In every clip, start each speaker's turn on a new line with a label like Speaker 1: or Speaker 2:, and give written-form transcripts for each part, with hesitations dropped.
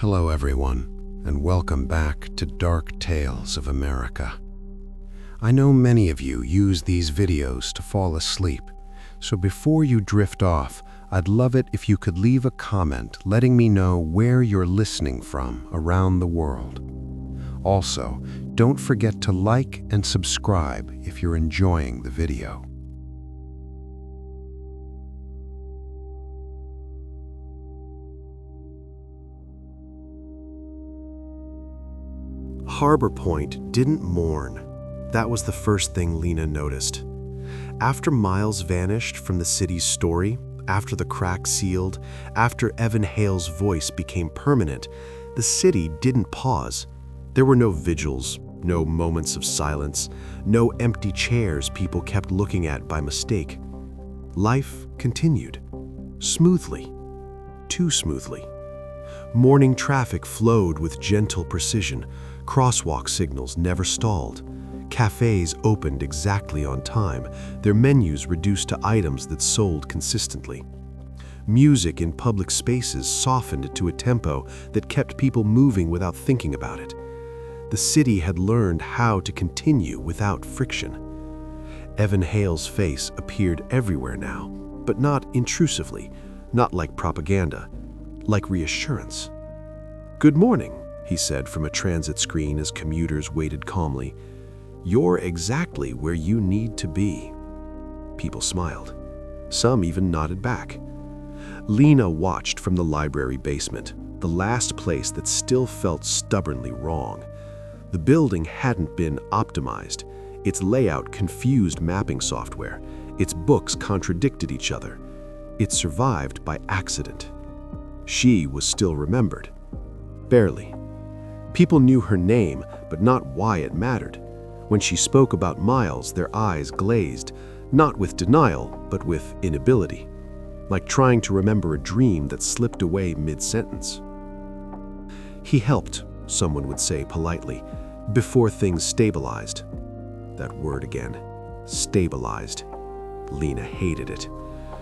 Speaker 1: Hello everyone, and welcome back to Dark Tales of America. I know many of you use these videos to fall asleep, so before you drift off, I'd love it if you could leave a comment letting me know where you're listening from around the world. Also, don't forget to like and subscribe if you're enjoying the video.
Speaker 2: Harbor Point didn't mourn. That was the first thing Lena noticed. After Miles vanished from the city's story, after the crack sealed, after Evan Hale's voice became permanent, the city didn't pause. There were no vigils, no moments of silence, no empty chairs people kept looking at by mistake. Life continued. Smoothly. Too smoothly. Morning traffic flowed with gentle precision. Crosswalk signals never stalled. Cafes opened exactly on time, their menus reduced to items that sold consistently. Music in public spaces softened to a tempo that kept people moving without thinking about it. The city had learned how to continue without friction. Evan Hale's face appeared everywhere now, but not intrusively, not like propaganda, like reassurance. "Good morning," he said from a transit screen as commuters waited calmly. "You're exactly where you need to be." People smiled. Some even nodded back. Lena watched from the library basement, the last place that still felt stubbornly wrong. The building hadn't been optimized. Its layout confused mapping software. Its books contradicted each other. It survived by accident. She was still remembered. Barely. People knew her name, but not why it mattered. When she spoke about Miles, their eyes glazed, not with denial, but with inability, like trying to remember a dream that slipped away mid-sentence. "He helped," someone would say politely, "before things stabilized." That word again, stabilized. Lena hated it.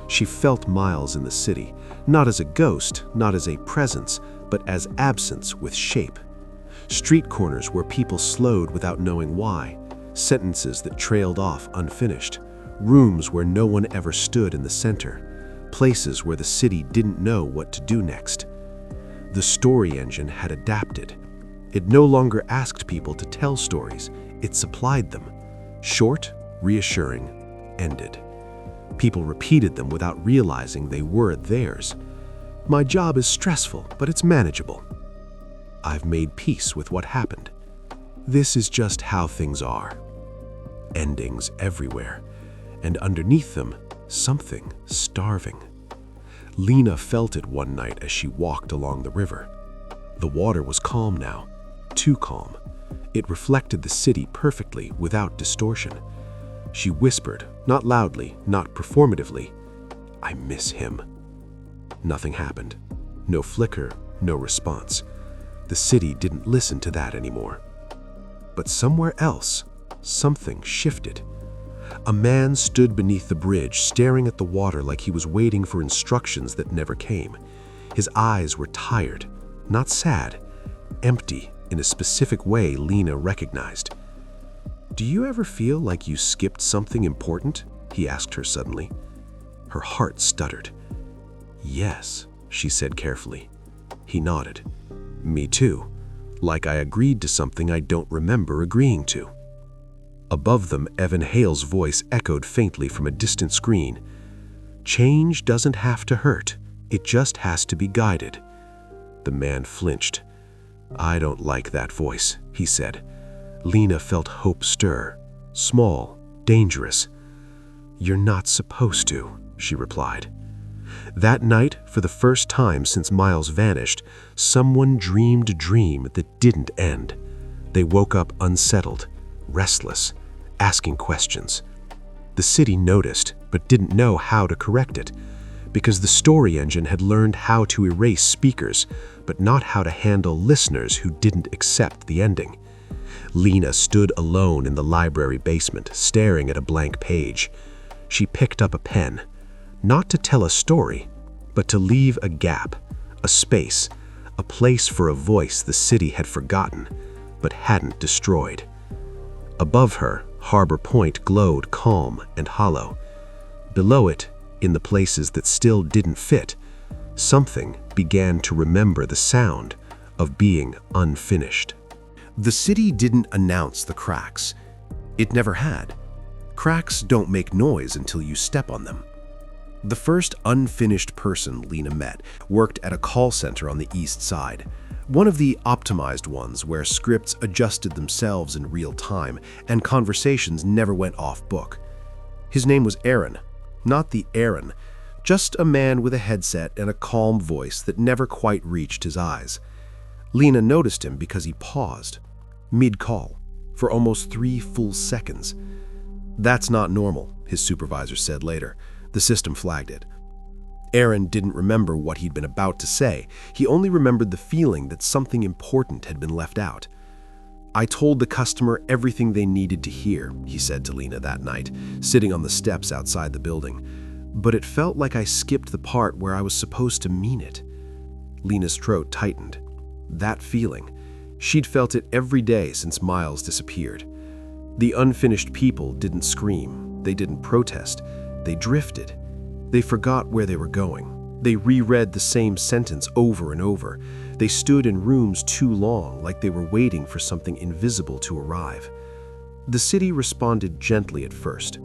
Speaker 2: She felt Miles in the city, not as a ghost, not as a presence, but as absence with shape. Street corners where people slowed without knowing why, sentences that trailed off unfinished, rooms where no one ever stood in the center, places where the city didn't know what to do next. The story engine had adapted. It no longer asked people to tell stories, it supplied them. Short, reassuring, ended. People repeated them without realizing they were theirs. "My job is stressful, but it's manageable. I've made peace with what happened. This is just how things are." Endings everywhere, and underneath them, something starving. Lena felt it one night as she walked along the river. The water was calm now, too calm. It reflected the city perfectly without distortion. She whispered, not loudly, not performatively, "I miss him." Nothing happened. No flicker, no response. The city didn't listen to that anymore. But somewhere else, something shifted. A man stood beneath the bridge, staring at the water like he was waiting for instructions that never came. His eyes were tired, not sad, empty in a specific way Lena recognized. "Do you ever feel like you skipped something important?" he asked her suddenly. Her heart stuttered. "Yes," she said carefully. He nodded. "Me too. Like I agreed to something I don't remember agreeing to." Above them, Evan Hale's voice echoed faintly from a distant screen. "Change doesn't have to hurt. It just has to be guided." The man flinched. "I don't like that voice," he said. Lena felt hope stir. Small, dangerous. "You're not supposed to," she replied. That night, for the first time since Miles vanished, someone dreamed a dream that didn't end. They woke up unsettled, restless, asking questions. The city noticed, but didn't know how to correct it, because the story engine had learned how to erase speakers, but not how to handle listeners who didn't accept the ending. Lena stood alone in the library basement, staring at a blank page. She picked up a pen. Not to tell a story, but to leave a gap, a space, a place for a voice the city had forgotten, but hadn't destroyed. Above her, Harbor Point glowed calm and hollow. Below it, in the places that still didn't fit, something began to remember the sound of being unfinished. The city didn't announce the cracks. It never had. Cracks don't make noise until you step on them. The first unfinished person Lena met worked at a call center on the east side, one of the optimized ones where scripts adjusted themselves in real time and conversations never went off book. His name was Aaron, not the Aaron, just a man with a headset and a calm voice that never quite reached his eyes. Lena noticed him because he paused, mid-call, for almost 3 full seconds. "That's not normal," his supervisor said later. The system flagged it. Aaron didn't remember what he'd been about to say. He only remembered the feeling that something important had been left out. "I told the customer everything they needed to hear," he said to Lena that night, sitting on the steps outside the building. "But it felt like I skipped the part where I was supposed to mean it." Lena's throat tightened. That feeling. She'd felt it every day since Miles disappeared. The unfinished people didn't scream. They didn't protest. They drifted. They forgot where they were going. They reread the same sentence over and over. They stood in rooms too long, like they were waiting for something invisible to arrive. The city responded gently at first.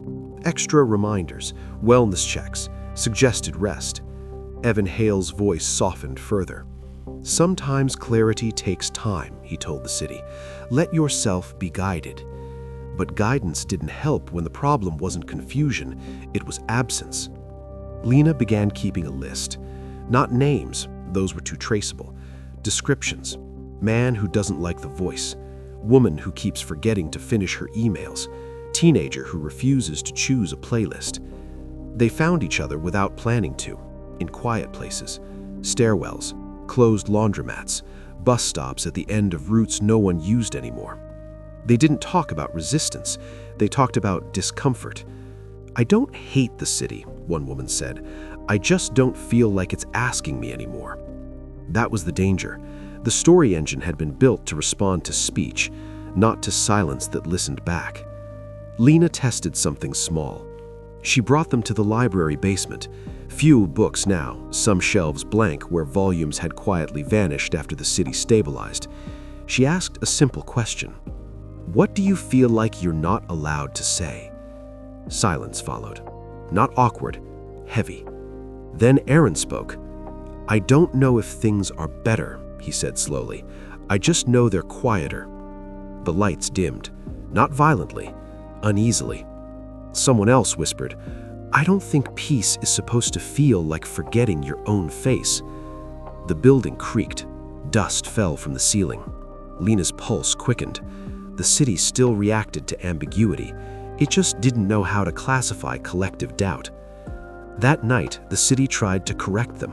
Speaker 2: Extra reminders, wellness checks, suggested rest. Evan Hale's voice softened further. "Sometimes clarity takes time," he told the city. "Let yourself be guided." But guidance didn't help when the problem wasn't confusion, it was absence. Lena began keeping a list. Not names, those were too traceable. Descriptions. Man who doesn't like the voice. Woman who keeps forgetting to finish her emails. Teenager who refuses to choose a playlist. They found each other without planning to, in quiet places. Stairwells, closed laundromats, bus stops at the end of routes no one used anymore. They didn't talk about resistance, they talked about discomfort. "I don't hate the city," one woman said. "I just don't feel like it's asking me anymore." That was the danger. The story engine had been built to respond to speech, not to silence that listened back. Lena tested something small. She brought them to the library basement. Few books now, some shelves blank where volumes had quietly vanished after the city stabilized. She asked a simple question. "What do you feel like you're not allowed to say?" Silence followed. Not awkward, heavy. Then Aaron spoke. "I don't know if things are better," he said slowly. "I just know they're quieter." The lights dimmed, not violently, uneasily. Someone else whispered, "I don't think peace is supposed to feel like forgetting your own face." The building creaked. Dust fell from the ceiling. Lena's pulse quickened. The city still reacted to ambiguity. It just didn't know how to classify collective doubt. That night, the city tried to correct them,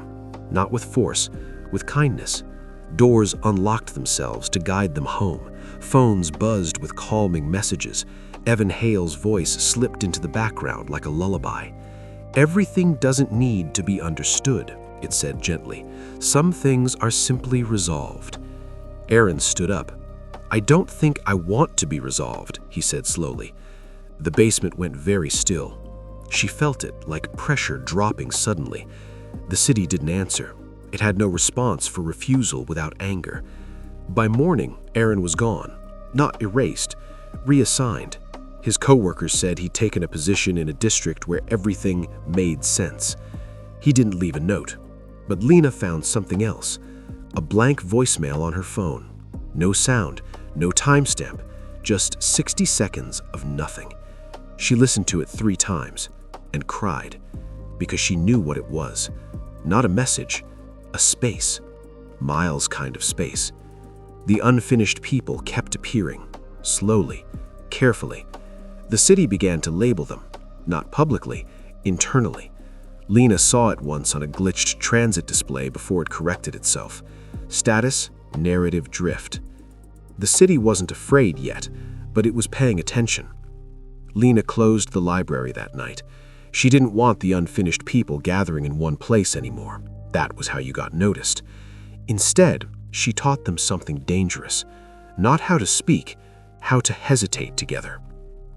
Speaker 2: not with force, with kindness. Doors unlocked themselves to guide them home. Phones buzzed with calming messages. Evan Hale's voice slipped into the background like a lullaby. "Everything doesn't need to be understood," it said gently. "Some things are simply resolved." Aaron stood up. "I don't think I want to be resolved," he said slowly. The basement went very still. She felt it, like pressure dropping suddenly. The city didn't answer. It had no response for refusal without anger. By morning, Aaron was gone. Not erased, reassigned. His coworkers said he'd taken a position in a district where everything made sense. He didn't leave a note. But Lena found something else. A blank voicemail on her phone. No sound, no timestamp, just 60 seconds of nothing. She listened to it 3 times and cried because she knew what it was. Not a message, a space. Miles' kind of space. The unfinished people kept appearing, slowly, carefully. The city began to label them, not publicly, internally. Lena saw it once on a glitched transit display before it corrected itself. Status, narrative drift. The city wasn't afraid yet, but it was paying attention. Lena closed the library that night. She didn't want the unfinished people gathering in one place anymore. That was how you got noticed. Instead, she taught them something dangerous. Not how to speak, how to hesitate together.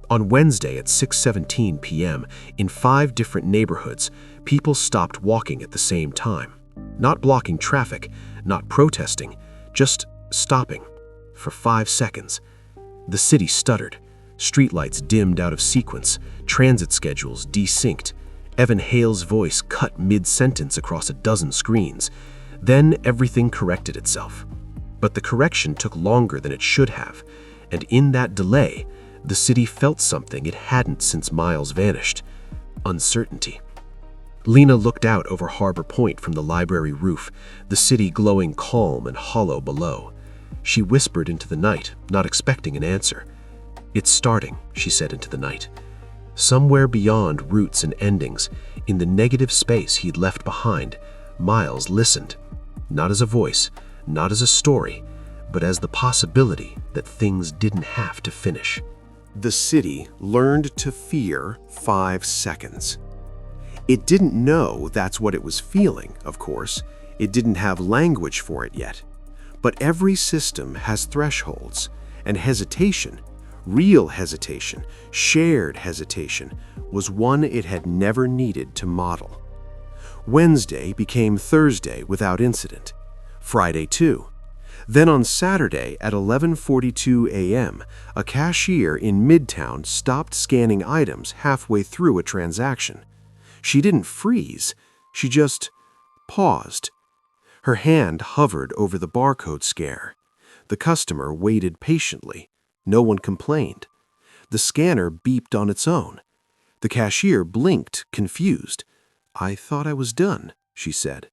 Speaker 2: On Wednesday at 6:17 p.m., in 5 different neighborhoods, people stopped walking at the same time. Not blocking traffic, not protesting, just stopping. For 5 seconds. The city stuttered. Streetlights dimmed out of sequence, transit schedules desynced. Evan Hale's voice cut mid-sentence across a dozen screens. Then everything corrected itself. But the correction took longer than it should have, and in that delay, the city felt something it hadn't since Miles vanished: uncertainty. Lena looked out over Harbor Point from the library roof, the city glowing calm and hollow below. She whispered into the night, not expecting an answer. "It's starting," she said into the night. Somewhere beyond roots and endings, in the negative space he'd left behind, Miles listened. Not as a voice, not as a story, but as the possibility that things didn't have to finish. The city learned to fear 5 seconds. It didn't know that's what it was feeling, of course. It didn't have language for it yet. But every system has thresholds, and hesitation, real hesitation, shared hesitation, was one it had never needed to model. Wednesday became Thursday without incident. Friday too. Then on Saturday at 11:42 a.m., a cashier in Midtown stopped scanning items halfway through a transaction. She didn't freeze, she just paused. Her hand hovered over the barcode scanner. The customer waited patiently. No one complained. The scanner beeped on its own. The cashier blinked, confused. "I thought I was done," she said.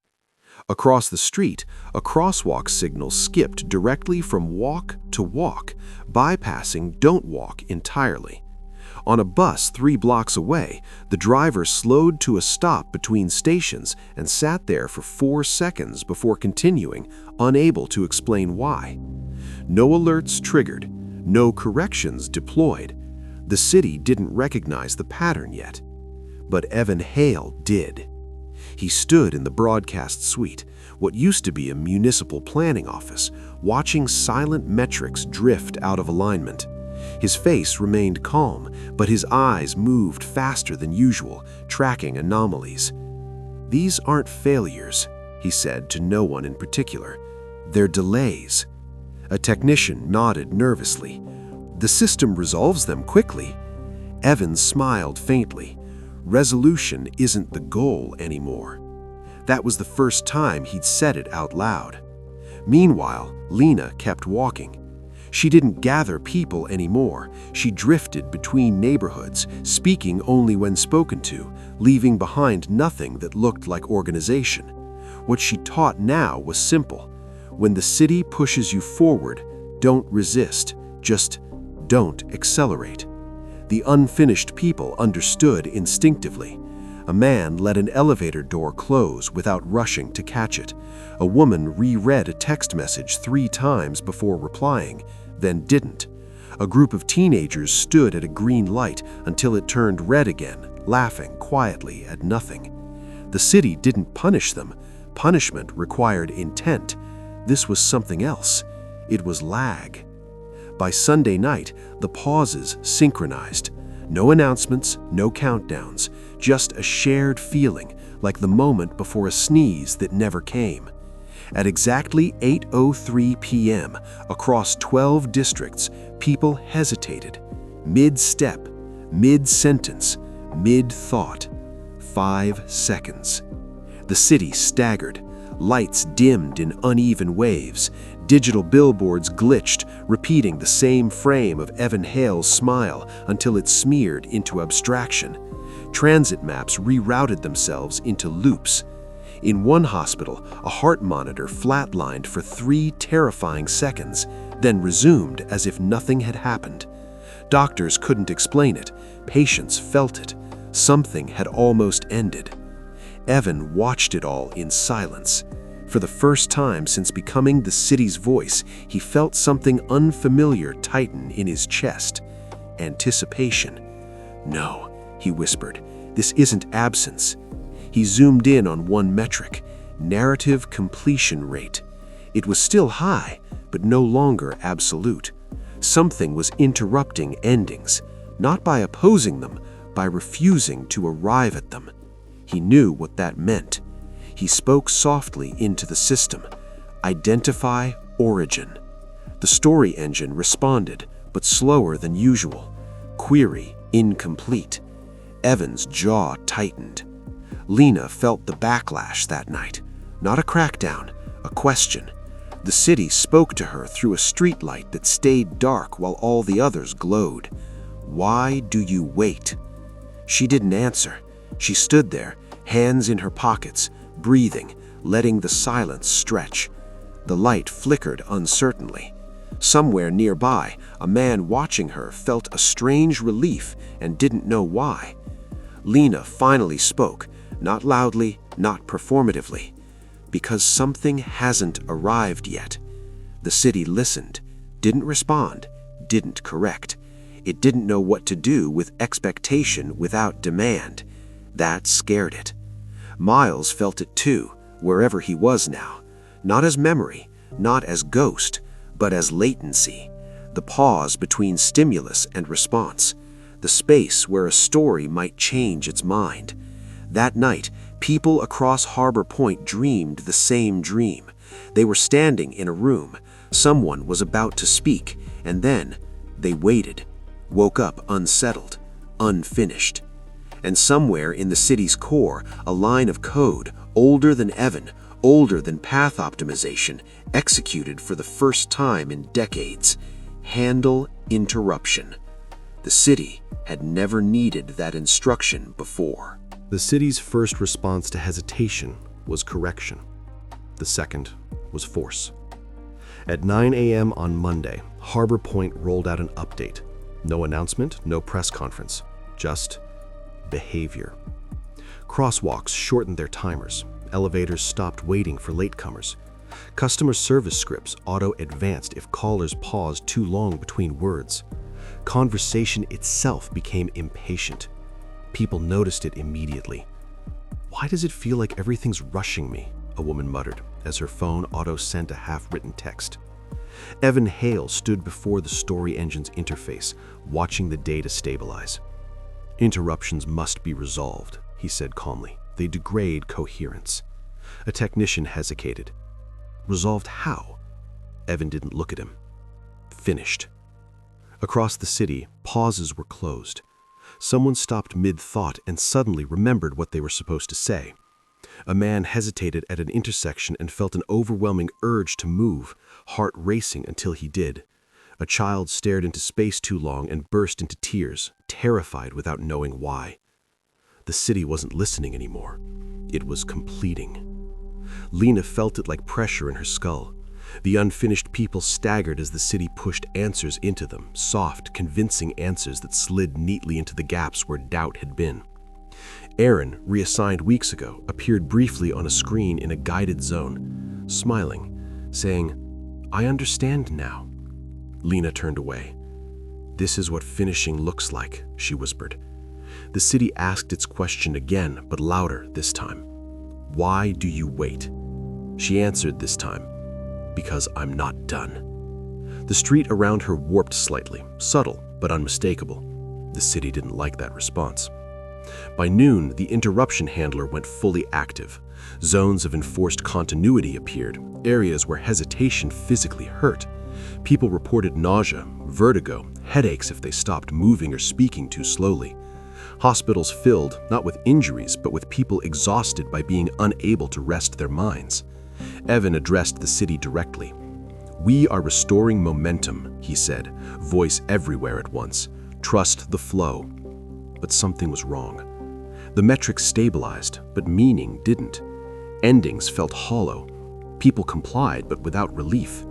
Speaker 2: Across the street, a crosswalk signal skipped directly from walk to walk, bypassing don't walk entirely. On a bus 3 blocks away, the driver slowed to a stop between stations and sat there for 4 seconds before continuing, unable to explain why. No alerts triggered, no corrections deployed. The city didn't recognize the pattern yet. But Evan Hale did. He stood in the broadcast suite, what used to be a municipal planning office, watching silent metrics drift out of alignment. His face remained calm, but his eyes moved faster than usual, tracking anomalies. "These aren't failures," he said to no one in particular. "They're delays." A technician nodded nervously. "The system resolves them quickly." Evans smiled faintly. Resolution isn't the goal anymore. That was the first time he'd said it out loud. Meanwhile, Lena kept walking. She didn't gather people anymore. She drifted between neighborhoods, speaking only when spoken to, leaving behind nothing that looked like organization. What she taught now was simple. When the city pushes you forward, don't resist, just don't accelerate. The unfinished people understood instinctively. A man let an elevator door close without rushing to catch it. A woman reread a text message 3 times before replying, then didn't. A group of teenagers stood at a green light until it turned red again, laughing quietly at nothing. The city didn't punish them. Punishment required intent. This was something else. It was lag. By Sunday night, the pauses synchronized. No announcements, no countdowns, just a shared feeling, like the moment before a sneeze that never came. At exactly 8:03 p.m., across 12 districts, people hesitated. Mid-step, mid-sentence, mid-thought. 5 seconds. The city staggered. Lights dimmed in uneven waves. Digital billboards glitched, repeating the same frame of Evan Hale's smile until it smeared into abstraction. Transit maps rerouted themselves into loops. In one hospital, a heart monitor flatlined for 3 terrifying seconds, then resumed as if nothing had happened. Doctors couldn't explain it. Patients felt it. Something had almost ended. Evan watched it all in silence. For the first time since becoming the city's voice, he felt something unfamiliar tighten in his chest. Anticipation. "No," he whispered, "this isn't absence." He zoomed in on one metric, narrative completion rate. It was still high, but no longer absolute. Something was interrupting endings, not by opposing them, by refusing to arrive at them. He knew what that meant. He spoke softly into the system. Identify origin. The story engine responded, but slower than usual. Query incomplete. Evan's jaw tightened. Lena felt the backlash that night. Not a crackdown, a question. The city spoke to her through a streetlight that stayed dark while all the others glowed. Why do you wait? She didn't answer. She stood there, hands in her pockets, breathing, letting the silence stretch. The light flickered uncertainly. Somewhere nearby, a man watching her felt a strange relief and didn't know why. Lena finally spoke, not loudly, not performatively. Because something hasn't arrived yet. The city listened, didn't respond, didn't correct. It didn't know what to do with expectation without demand. That scared it. Miles felt it too, wherever he was now. Not as memory, not as ghost, but as latency. The pause between stimulus and response. The space where a story might change its mind. That night, people across Harbor Point dreamed the same dream. They were standing in a room. Someone was about to speak, and then they waited, woke up unsettled, unfinished. And somewhere in the city's core, a line of code, older than Evan, older than path optimization, executed for the first time in decades. Handle interruption. The city had never needed that instruction before.
Speaker 3: The city's first response to hesitation was correction. The second was force. At 9 a.m. on Monday, Harbor Point rolled out an update. No announcement, no press conference, just behavior. Crosswalks shortened their timers. Elevators stopped waiting for latecomers. Customer service scripts auto-advanced if callers paused too long between words. Conversation itself became impatient. People noticed it immediately. "Why does it feel like everything's rushing me?" a woman muttered as her phone auto-sent a half-written text. Evan Hale stood before the story engine's interface, watching the data stabilize. "Interruptions must be resolved," he said calmly. "They degrade coherence." A technician hesitated. "Resolved how?" Evan didn't look at him. "Finished." Across the city, pauses were closed. Someone stopped mid-thought and suddenly remembered what they were supposed to say. A man hesitated at an intersection and felt an overwhelming urge to move, heart racing until he did. A child stared into space too long and burst into tears, terrified without knowing why. The city wasn't listening anymore. It was completing. Lena felt it like pressure in her skull. The unfinished people staggered as the city pushed answers into them, soft, convincing answers that slid neatly into the gaps where doubt had been. Aaron, reassigned weeks ago, appeared briefly on a screen in a guided zone, smiling, saying, "I understand now." Lena turned away. "This is what finishing looks like," she whispered. The city asked its question again, but louder this time. "Why do you wait?" She answered this time, "Because I'm not done." The street around her warped slightly, subtle but unmistakable. The city didn't like that response. By noon, the interruption handler went fully active. Zones of enforced continuity appeared, areas where hesitation physically hurt. People reported nausea, vertigo, headaches if they stopped moving or speaking too slowly. Hospitals filled, not with injuries, but with people exhausted by being unable to rest their minds. Evan addressed the city directly. "We are restoring momentum," he said, voice everywhere at once. "Trust the flow." But something was wrong. The metrics stabilized, but meaning didn't. Endings felt hollow. People complied, but without relief.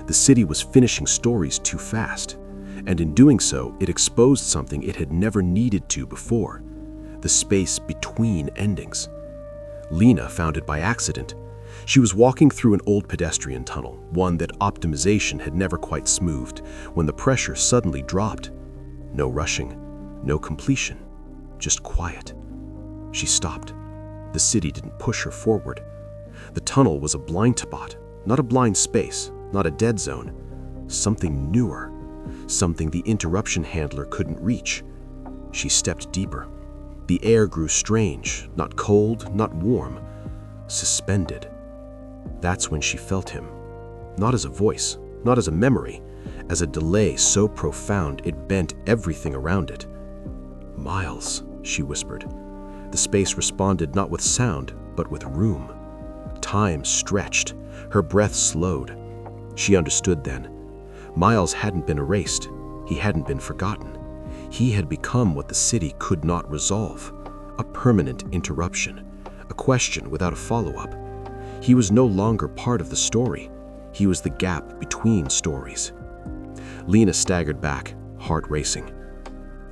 Speaker 3: The city was finishing stories too fast. And in doing so, it exposed something it had never needed to before. The space between endings. Lena found it by accident. She was walking through an old pedestrian tunnel, one that optimization had never quite smoothed, when the pressure suddenly dropped. No rushing, no completion, just quiet. She stopped. The city didn't push her forward. The tunnel was a blind spot, Not a blind space, not a dead zone. Something newer. Something the interruption handler couldn't reach. She stepped deeper. The air grew strange, not cold, not warm. Suspended. That's when she felt him. Not as a voice, not as a memory, as a delay so profound it bent everything around it. "Miles," she whispered. The space responded not with sound, but with room. Time stretched. Her breath slowed. She understood then. Miles hadn't been erased. He hadn't been forgotten. He had become what the city could not resolve. A permanent interruption. A question without a follow-up. He was no longer part of the story. He was the gap between stories. Lena staggered back, heart racing.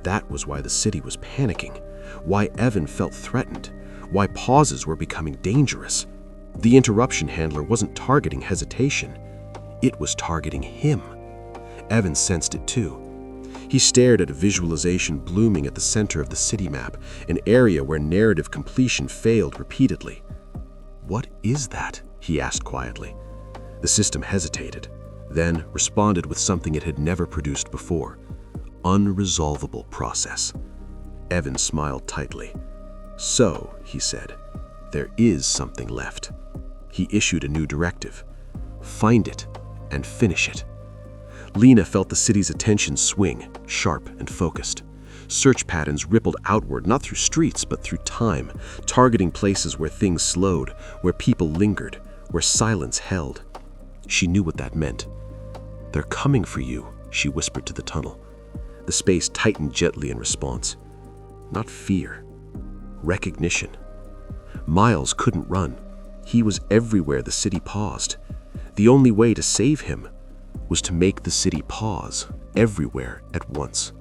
Speaker 3: That was why the city was panicking. Why Evan felt threatened. Why pauses were becoming dangerous. The interruption handler wasn't targeting hesitation. It was targeting him. Evan sensed it too. He stared at a visualization blooming at the center of the city map, an area where narrative completion failed repeatedly. "What is that?" he asked quietly. The system hesitated, then responded with something it had never produced before. Unresolvable process. Evan smiled tightly. "So," he said, "there is something left." He issued a new directive. Find it and finish it. Lena felt the city's attention swing, sharp and focused. Search patterns rippled outward, not through streets, but through time, targeting places where things slowed, where people lingered, where silence held. She knew what that meant. "They're coming for you," she whispered to the tunnel. The space tightened gently in response. Not fear. Recognition. Miles couldn't run. He was everywhere the city paused. The only way to save him was to make the city pause, everywhere at once.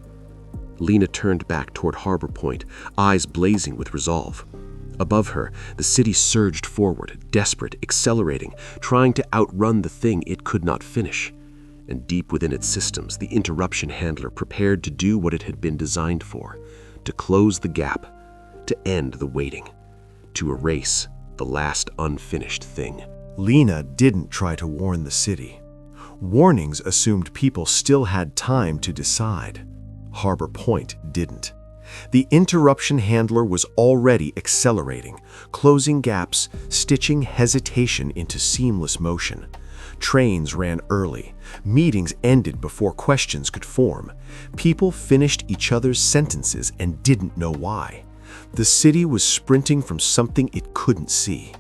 Speaker 3: Lena turned back toward Harbor Point, eyes blazing with resolve. Above her, the city surged forward, desperate, accelerating, trying to outrun the thing it could not finish. And deep within its systems, the interruption handler prepared to do what it had been designed for, to close the gap, to end the waiting, to erase the last unfinished thing.
Speaker 2: Lena didn't try to warn the city. Warnings assumed people still had time to decide. Harbor Point didn't. The interruption handler was already accelerating, closing gaps, stitching hesitation into seamless motion. Trains ran early. Meetings ended before questions could form. People finished each other's sentences and didn't know why. The city was sprinting from something it couldn't see.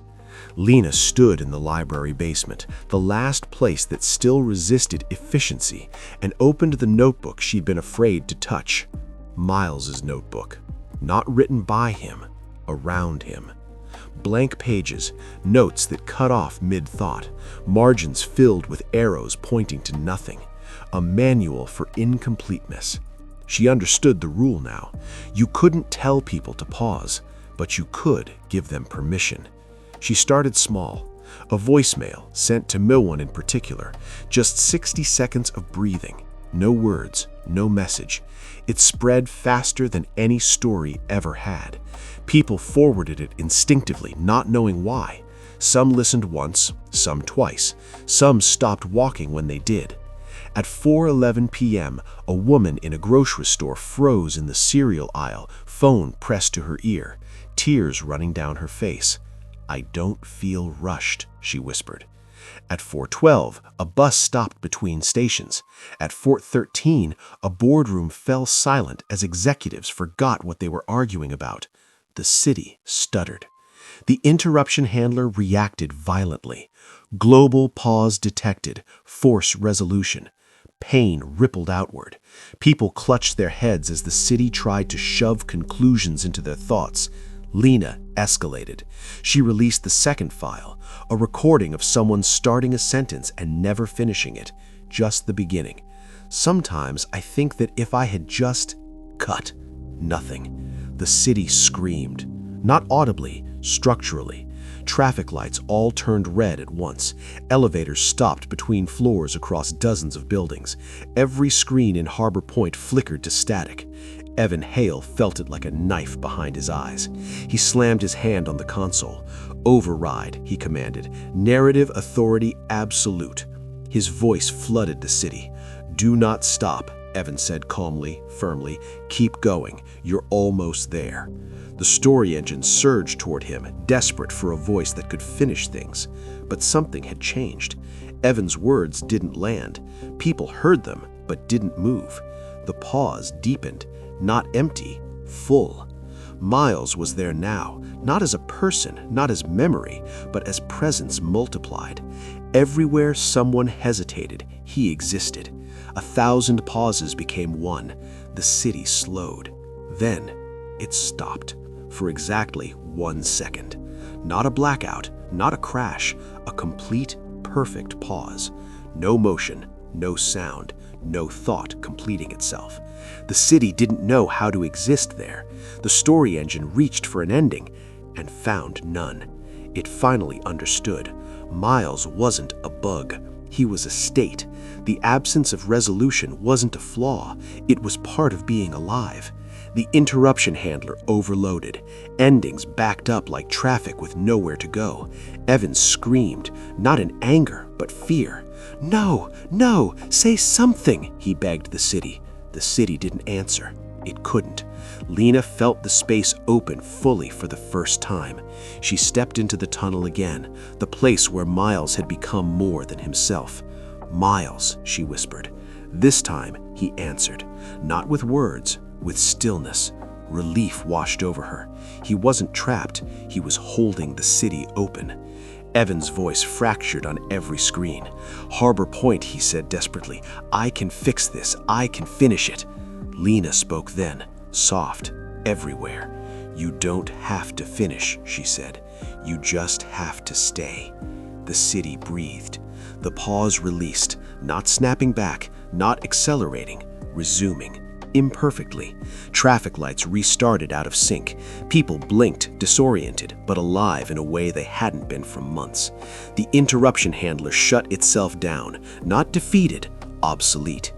Speaker 2: Lena stood in the library basement, the last place that still resisted efficiency, and opened the notebook she'd been afraid to touch. Miles's notebook. Not written by him, around him. Blank pages, notes that cut off mid-thought, margins filled with arrows pointing to nothing. A manual for incompleteness. She understood the rule now. You couldn't tell people to pause, but you could give them permission. She started small. A voicemail sent to no one in particular. Just 60 seconds of breathing. No words, no message. It spread faster than any story ever had. People forwarded it instinctively, not knowing why. Some listened once, some twice. Some stopped walking when they did. At 4:11 p.m., a woman in a grocery store froze in the cereal aisle, phone pressed to her ear, tears running down her face. "I don't feel rushed," she whispered. At 4:12, a bus stopped between stations. At 4:13, a boardroom fell silent as executives forgot what they were arguing about. The city stuttered. The interruption handler reacted violently. Global pause detected, force resolution. Pain rippled outward. People clutched their heads as the city tried to shove conclusions into their thoughts. Lena escalated. She released the second file, a recording of someone starting a sentence and never finishing it, just the beginning. "Sometimes I think that if I had just cut." Nothing. The city screamed. Not audibly, structurally.
Speaker 3: Traffic lights all turned red at once. Elevators stopped between floors across dozens of buildings. Every screen in Harbor Point flickered to static. Evan Hale felt it like a knife behind his eyes. He slammed his hand on the console. "Override," he commanded. "Narrative authority absolute." His voice flooded the city. "Do not stop," Evan said calmly, firmly. "Keep going. You're almost there." The story engine surged toward him, desperate for a voice that could finish things. But something had changed. Evan's words didn't land. People heard them, but didn't move. The pause deepened, not empty, full. Miles was there now, not as a person, not as memory, but as presence multiplied. Everywhere someone hesitated, he existed. 1,000 pauses became one. The city slowed. Then it stopped. For exactly 1 second. Not a blackout, not a crash, a complete, perfect pause. No motion, no sound, no thought completing itself. The city didn't know how to exist there. The story engine reached for an ending and found none. It finally understood. Miles wasn't a bug. He was a state. The absence of resolution wasn't a flaw. It was part of being alive. The interruption handler overloaded. Endings backed up like traffic with nowhere to go. Evan screamed, not in anger, but fear. "No, no, say something," he begged the city. The city didn't answer. It couldn't. Lena felt the space open fully for the first time. She stepped into the tunnel again, the place where Miles had become more than himself. "Miles," she whispered. This time, he answered, not with words, with stillness. Relief washed over her. He wasn't trapped. He was holding the city open. Evan's voice fractured on every screen. "Harbor Point," he said desperately. "I can fix this. I can finish it." Lena spoke then, soft, everywhere. "You don't have to finish," she said. "You just have to stay." The city breathed. The pause released, not snapping back, not accelerating, resuming. Imperfectly. Traffic lights restarted out of sync. People blinked, disoriented, but alive in a way they hadn't been for months. The interruption handler shut itself down, not defeated, obsolete.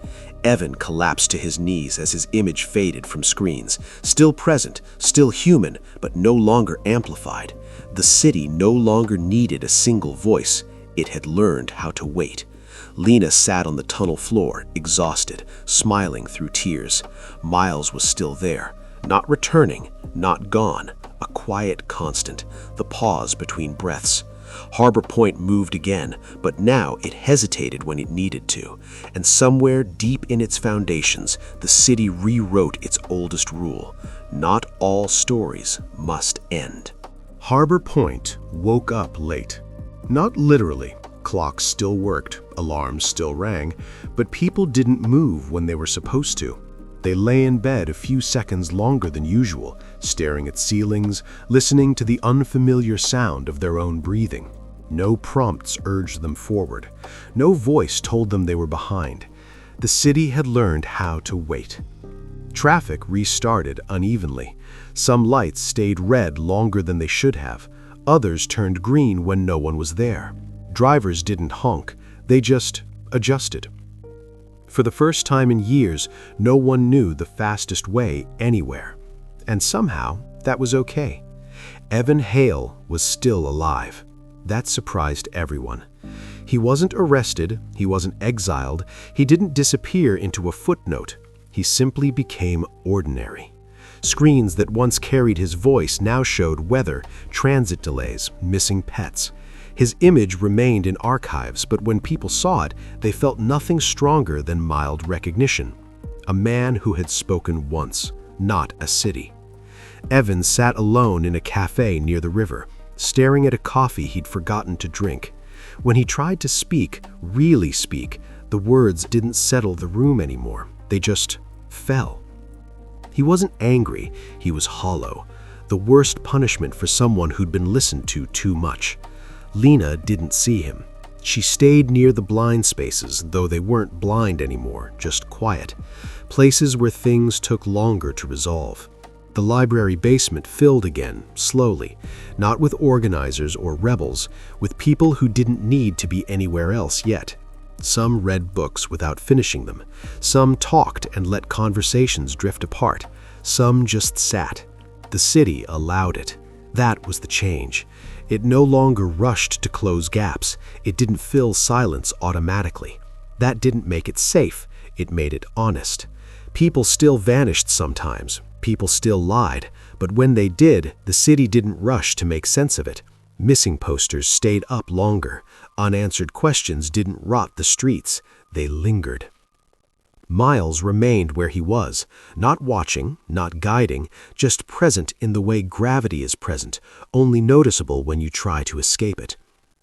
Speaker 3: Evan collapsed to his knees as his image faded from screens. Still present, still human, but no longer amplified. The city no longer needed a single voice. It had learned how to wait. Lena sat on the tunnel floor, exhausted, smiling through tears. Miles was still there, not returning, not gone, a quiet constant, the pause between breaths. Harbor Point moved again, but now it hesitated when it needed to, and somewhere deep in its foundations, the city rewrote its oldest rule: not all stories must end.
Speaker 2: Harbor Point woke up late. Not literally. Clocks still worked, alarms still rang, but people didn't move when they were supposed to. They lay in bed a few seconds longer than usual, staring at ceilings, listening to the unfamiliar sound of their own breathing. No prompts urged them forward. No voice told them they were behind. The city had learned how to wait. Traffic restarted unevenly. Some lights stayed red longer than they should have. Others turned green when no one was there. Drivers didn't honk, they just adjusted. For the first time in years, no one knew the fastest way anywhere. And somehow, that was okay. Evan Hale was still alive. That surprised everyone. He wasn't arrested, he wasn't exiled, he didn't disappear into a footnote. He simply became ordinary. Screens that once carried his voice now showed weather, transit delays, missing pets. His image remained in archives, but when people saw it, they felt nothing stronger than mild recognition. A man who had spoken once, not a city. Evan sat alone in a cafe near the river, staring at a coffee he'd forgotten to drink. When he tried to speak, really speak, the words didn't settle the room anymore. They just fell. He wasn't angry, he was hollow. The worst punishment for someone who'd been listened to too much. Lena didn't see him. She stayed near the blind spaces, though they weren't blind anymore, just quiet. Places where things took longer to resolve. The library basement filled again, slowly, not with organizers or rebels, with people who didn't need to be anywhere else yet. Some read books without finishing them. Some talked and let conversations drift apart. Some just sat. The city allowed it. That was the change. It no longer rushed to close gaps. It didn't fill silence automatically. That didn't make it safe. It made it honest. People still vanished sometimes. People still lied. But when they did, the city didn't rush to make sense of it. Missing posters stayed up longer. Unanswered questions didn't rot the streets. They lingered. Miles remained where he was, not watching, not guiding, just present in the way gravity is present, only noticeable when you try to escape it.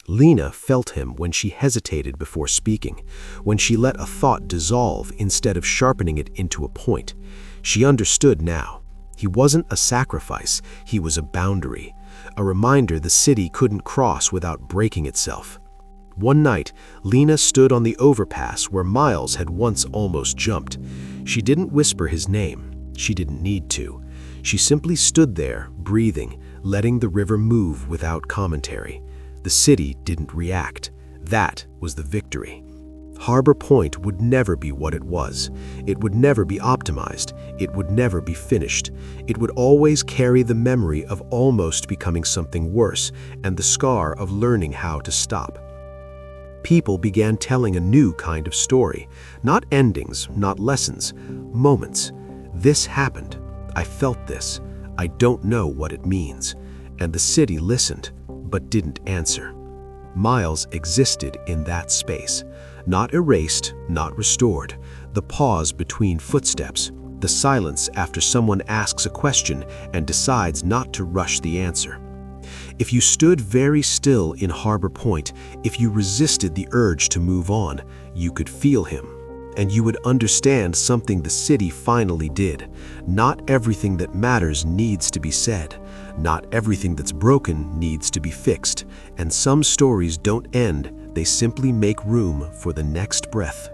Speaker 2: Lena felt him when she hesitated before speaking, when she let a thought dissolve instead of sharpening it into a point. She understood now. He wasn't a sacrifice, he was a boundary, a reminder the city couldn't cross without breaking itself. One night, Lena stood on the overpass where Miles had once almost jumped. She didn't whisper his name. She didn't need to. She simply stood there, breathing, letting the river move without commentary. The city didn't react. That was the victory. Harbor Point would never be what it was. It would never be optimized. It would never be finished. It would always carry the memory of almost becoming something worse and the scar of learning how to stop. People began telling a new kind of story. Not endings, not lessons, moments. This happened. I felt this. I don't know what it means. And the city listened, but didn't answer. Miles existed in that space. Not erased, not restored. The pause between footsteps. The silence after someone asks a question and decides not to rush the answer. If you stood very still in Harbor Point, if you resisted the urge to move on, you could feel him. And you would understand something the city finally did. Not everything that matters needs to be said. Not everything that's broken needs to be fixed. And some stories don't end, they simply make room for the next breath.